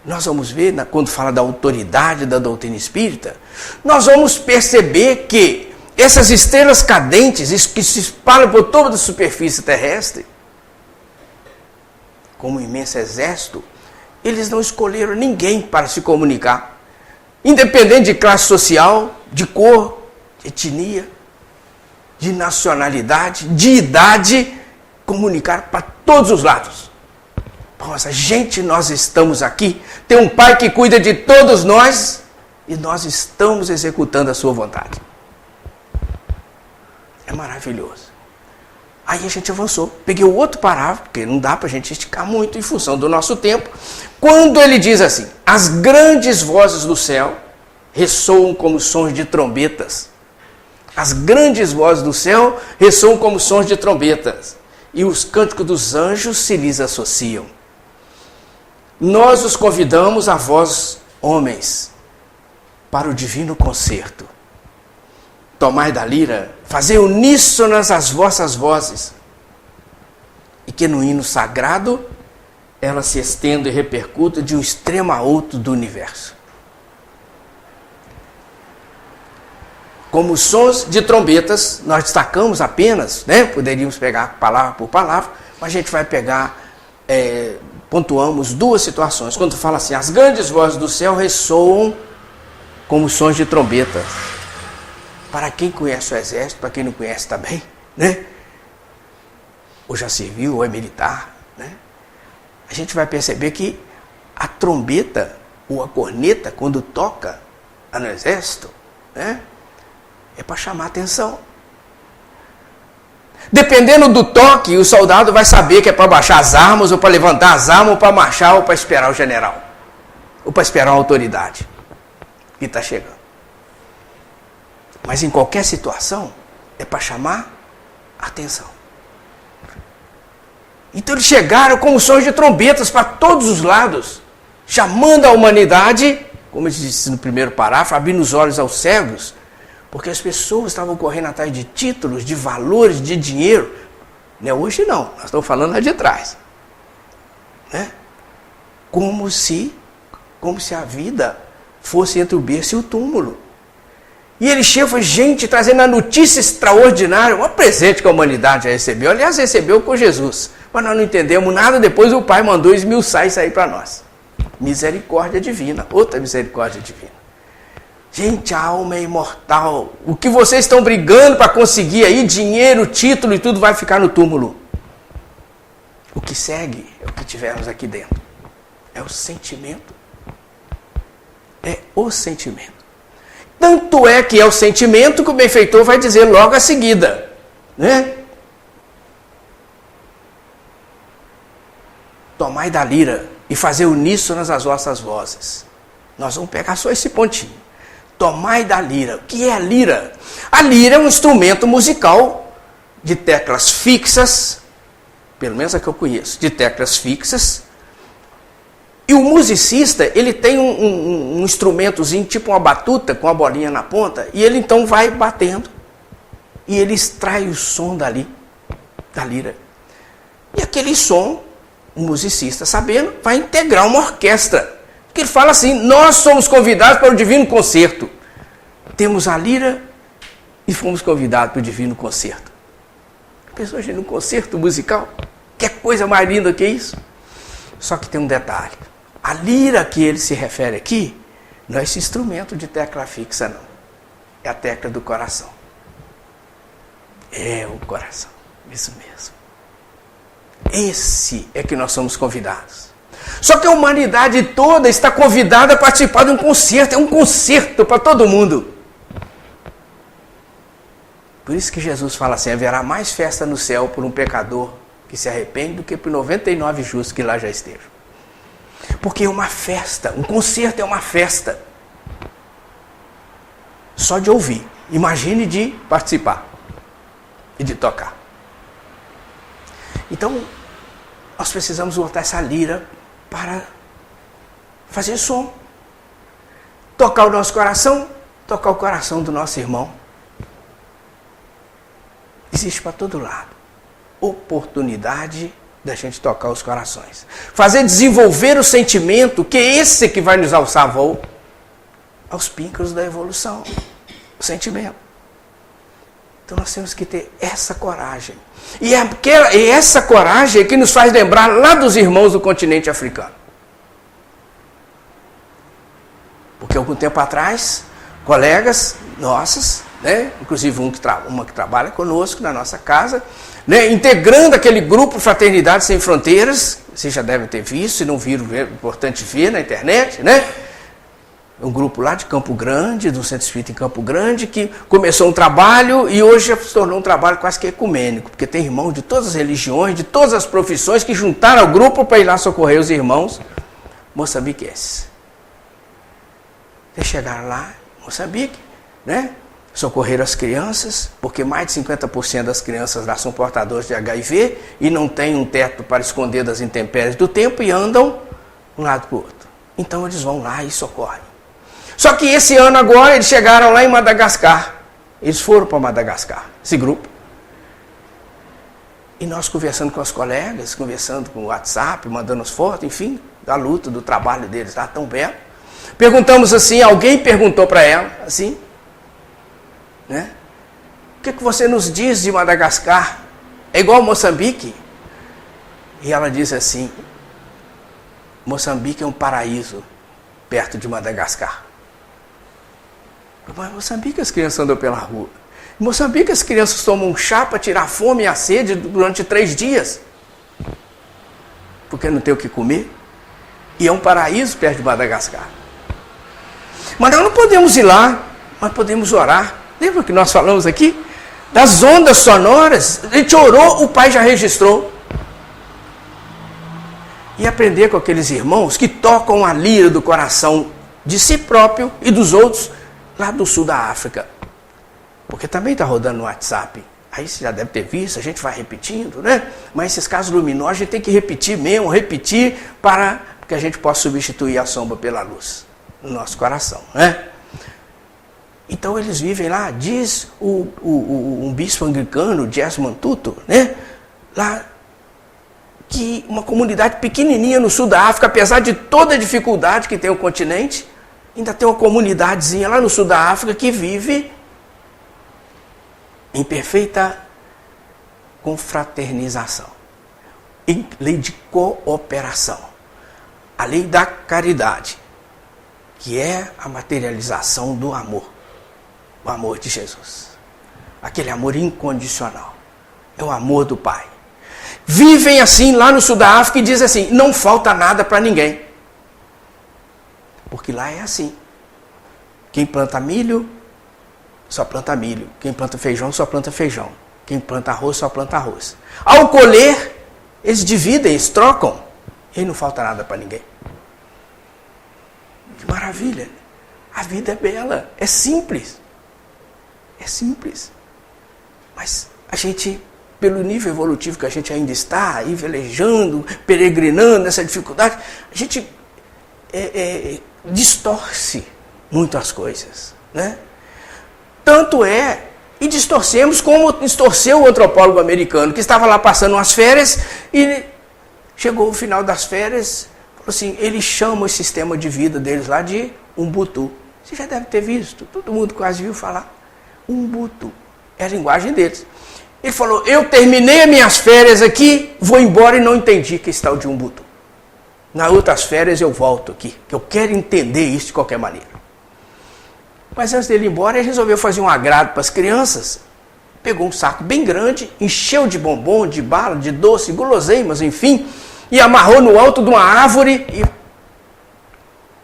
nós vamos ver, quando fala da autoridade da doutrina espírita, nós vamos perceber que essas estrelas cadentes que se espalham por toda a superfície terrestre, como um imenso exército, eles não escolheram ninguém para se comunicar. Independente de classe social, de cor, de etnia, de nacionalidade, de idade, comunicar para todos os lados. Nossa, gente, nós estamos aqui, tem um Pai que cuida de todos nós e nós estamos executando a sua vontade. É maravilhoso. Aí a gente avançou. Peguei o outro parágrafo, porque não dá para a gente esticar muito em função do nosso tempo. Quando ele diz assim, as grandes vozes do céu ressoam como sons de trombetas. As grandes vozes do céu ressoam como sons de trombetas. E os cânticos dos anjos se lhes associam. Nós os convidamos a vós, homens, para o divino concerto. Tomai da lira, fazei uníssonas as vossas vozes, e que no hino sagrado ela se estenda e repercuta de um extremo a outro do universo. Como sons de trombetas, nós destacamos apenas, né? Poderíamos pegar palavra por palavra, mas a gente vai pegar, pontuamos 2 situações. Quando fala assim, as grandes vozes do céu ressoam como sons de trombetas. Para quem conhece o exército, para quem não conhece também, né? ou já serviu, ou é militar, né? A gente vai perceber que a trombeta ou a corneta, quando toca no exército, né, é para chamar atenção. Dependendo do toque, o soldado vai saber que é para baixar as armas, ou para levantar as armas, ou para marchar, ou para esperar o general, ou para esperar a autoridade que está chegando. Mas em qualquer situação, é para chamar atenção. Então eles chegaram com os sons de trombetas para todos os lados, chamando a humanidade, como eu disse no primeiro parágrafo, abrindo os olhos aos cegos, porque as pessoas estavam correndo atrás de títulos, de valores, de dinheiro. Não é hoje não, nós estamos falando lá de trás. Né? Como se a vida fosse entre o berço e o túmulo. E ele chega, foi gente trazendo a notícia extraordinária, um presente que a humanidade já recebeu. Aliás, recebeu com Jesus. Mas nós não entendemos nada, depois o Pai mandou esmiuçar isso aí para nós. Misericórdia divina, outra misericórdia divina. Gente, a alma é imortal. O que vocês estão brigando para conseguir aí, dinheiro, título e tudo, vai ficar no túmulo. O que segue é o que tivemos aqui dentro. É o sentimento. É o sentimento. Tanto é que é o sentimento que o benfeitor vai dizer logo a seguida, né? Tomai da lira e fazer uníssonas as vossas vozes. Nós vamos pegar só esse pontinho. Tomai da lira. O que é a lira? A lira é um instrumento musical de teclas fixas, pelo menos a que eu conheço, de teclas fixas. E o musicista, ele tem um instrumentozinho, tipo uma batuta, com a bolinha na ponta, e ele então vai batendo, e ele extrai o som dali, da lira. E aquele som, o musicista, sabendo, vai integrar uma orquestra. Porque ele fala assim, nós somos convidados para o divino concerto. Temos a lira e fomos convidados para o divino concerto. Pensou, gente, num concerto musical? Que coisa mais linda que isso? Só que tem um detalhe. A lira que ele se refere aqui, não é esse instrumento de tecla fixa, não. É a tecla do coração. É o coração, isso mesmo. Esse é que nós somos convidados. Só que a humanidade toda está convidada a participar de um concerto. É um concerto para todo mundo. Por isso que Jesus fala assim, haverá mais festa no céu por um pecador que se arrepende do que por 99 justos que lá já estejam. Porque é uma festa, um concerto é uma festa. Só de ouvir. Imagine de participar e de tocar. Então, nós precisamos botar essa lira para fazer som. Tocar o nosso coração, tocar o coração do nosso irmão. Existe para todo lado. Oportunidade da gente tocar os corações. Fazer desenvolver o sentimento, que é esse que vai nos alçar voo aos píncaros da evolução. O sentimento. Então nós temos que ter essa coragem. E é essa coragem que nos faz lembrar lá dos irmãos do continente africano. Porque algum tempo atrás, colegas nossas, né, inclusive uma que trabalha conosco na nossa casa, né, integrando aquele grupo Fraternidade Sem Fronteiras, vocês já devem ter visto, se não viram, é importante ver na internet, né? Um grupo lá de Campo Grande, do Centro Espírita em Campo Grande, que começou um trabalho e hoje já se tornou um trabalho quase que ecumênico, porque tem irmãos de todas as religiões, de todas as profissões, que juntaram ao grupo para ir lá socorrer os irmãos moçambiquenses. Eles chegaram lá em Moçambique, né? Socorreram as crianças, porque mais de 50% das crianças lá são portadores de HIV e não tem um teto para esconder das intempéries do tempo e andam de um lado para o outro. Então eles vão lá e socorrem. Só que esse ano agora eles chegaram lá em Madagascar. Eles foram para Madagascar, esse grupo. E nós conversando com os colegas, conversando com o WhatsApp, mandando as fotos, enfim, da luta, do trabalho deles lá tão belo. Perguntamos assim, alguém perguntou para ela, assim, né? O que você nos diz de Madagascar? É igual Moçambique? E ela diz assim, Moçambique é um paraíso perto de Madagascar. Mas Moçambique as crianças andam pela rua. Em Moçambique as crianças tomam um chá para tirar a fome e a sede durante 3 dias. Porque não tem o que comer. E é um paraíso perto de Madagascar. Mas nós não podemos ir lá, mas podemos orar. Lembra que nós falamos aqui? Das ondas sonoras. A gente orou, o Pai já registrou. E aprender com aqueles irmãos que tocam a lira do coração de si próprio e dos outros lá do sul da África. Porque também está rodando no WhatsApp. Aí você já deve ter visto, a gente vai repetindo, né? Mas esses casos luminosos a gente tem que repetir mesmo, repetir para que a gente possa substituir a sombra pela luz no nosso coração, né? Então eles vivem lá, diz um bispo anglicano, Desmond Tutu, né? Lá, que uma comunidade pequenininha no sul da África, apesar de toda a dificuldade que tem o continente, ainda tem uma comunidadezinha lá no sul da África que vive em perfeita confraternização, em lei de cooperação, a lei da caridade, que é a materialização do amor, o amor de Jesus, aquele amor incondicional, é o amor do Pai. Vivem assim lá no sul da África e dizem assim, não falta nada para ninguém, porque lá é assim, quem planta milho, só planta milho. Quem planta feijão, só planta feijão. Quem planta arroz, só planta arroz. Ao colher, eles dividem, eles trocam. E aí não falta nada para ninguém. Que maravilha. A vida é bela, é simples. É simples. Mas a gente, pelo nível evolutivo que a gente ainda está, aí velejando, peregrinando nessa dificuldade, a gente distorce muito as coisas, né? Tanto é, e distorcemos como distorceu o antropólogo americano, que estava lá passando umas férias, e chegou o final das férias, falou assim, eles chamam esse sistema de vida deles lá de Ubuntu. Você já deve ter visto, todo mundo quase viu falar. Ubuntu, é a linguagem deles. Ele falou, eu terminei as minhas férias aqui, vou embora e não entendi que está o de Ubuntu. Nas outras férias eu volto aqui, que eu quero entender isso de qualquer maneira. Mas antes dele ir embora, ele resolveu fazer um agrado para as crianças. Pegou um saco bem grande, encheu de bombom, de bala, de doce, guloseimas, enfim, e amarrou no alto de uma árvore e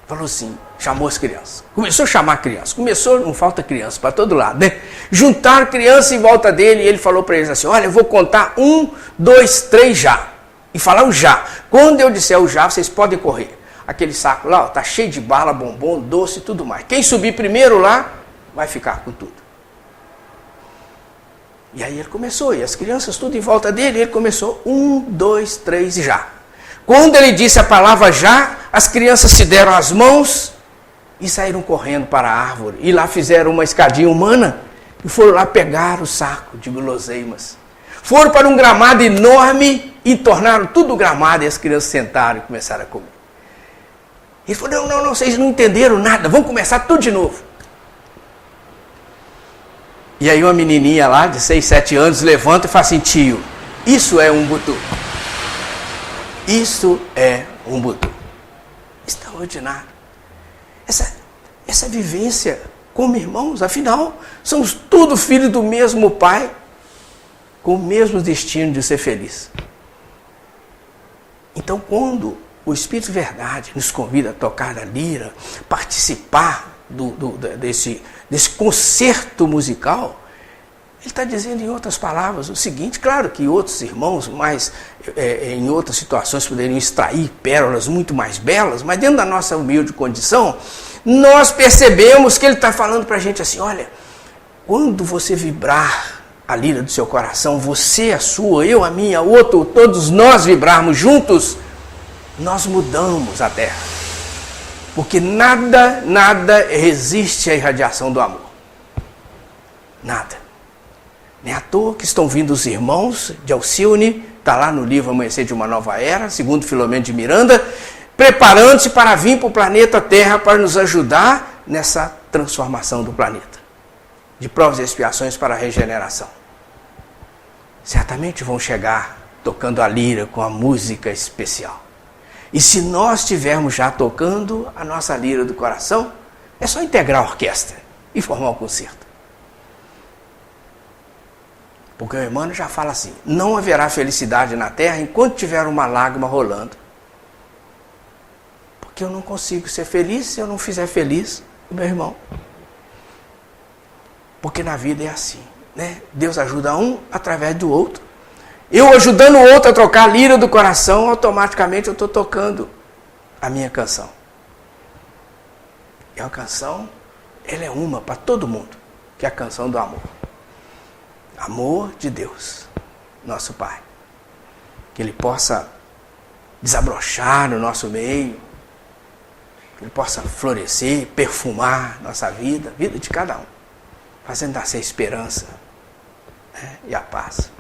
falou assim, chamou as crianças. Começou a chamar crianças. Começou, não falta criança para todo lado, né? Juntaram criança em volta dele e ele falou para eles assim, olha, eu vou contar 1, 2, 3 já. E falar o já. Quando eu disser o já, vocês podem correr. Aquele saco lá, ó, tá cheio de bala, bombom, doce e tudo mais. Quem subir primeiro lá, vai ficar com tudo. E aí ele começou, e as crianças tudo em volta dele, ele começou 1, 2, 3 e já. Quando ele disse a palavra já, as crianças se deram as mãos e saíram correndo para a árvore. E lá fizeram uma escadinha humana e foram lá pegar o saco de guloseimas. Foram para um gramado enorme e tornaram tudo gramado e as crianças sentaram e começaram a comer. Ele falou, não, vocês não entenderam nada, vamos começar tudo de novo. E aí uma menininha lá, de 6, 7 anos, levanta e fala assim, tio, isso é Ubuntu. Isso é Ubuntu. Extraordinário. Essa vivência como irmãos, afinal, somos todos filhos do mesmo Pai, com o mesmo destino de ser feliz. Então, quando o Espírito Verdade nos convida a tocar na lira, participar desse concerto musical, ele está dizendo em outras palavras o seguinte, claro que outros irmãos, em outras situações, poderiam extrair pérolas muito mais belas, mas dentro da nossa humilde condição, nós percebemos que ele está falando para a gente assim, olha, quando você vibrar a lira do seu coração, você a sua, eu a minha, outro, todos nós vibrarmos juntos, nós mudamos a Terra. Porque nada resiste à irradiação do amor. Nada. Nem à toa que estão vindo os irmãos de Alcione, está lá no livro Amanhecer de uma Nova Era, segundo Filomeno de Miranda, preparando-se para vir para o planeta Terra para nos ajudar nessa transformação do planeta. De provas e expiações para a regeneração. Certamente vão chegar tocando a lira com a música especial. E se nós estivermos já tocando a nossa lira do coração, é só integrar a orquestra e formar um concerto. Porque o Emmanuel já fala assim: não haverá felicidade na terra enquanto tiver uma lágrima rolando. Porque eu não consigo ser feliz se eu não fizer feliz o meu irmão. Porque na vida é assim, né? Deus ajuda um através do outro. Eu ajudando o outro a trocar a lira do coração, automaticamente eu estou tocando a minha canção. E a canção, ela é uma para todo mundo, que é a canção do amor. Amor de Deus, nosso Pai. Que Ele possa desabrochar no nosso meio, que Ele possa florescer, perfumar nossa vida, a vida de cada um, fazendo nascer a esperança, né, e a paz.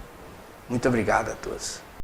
Muito obrigado a todos.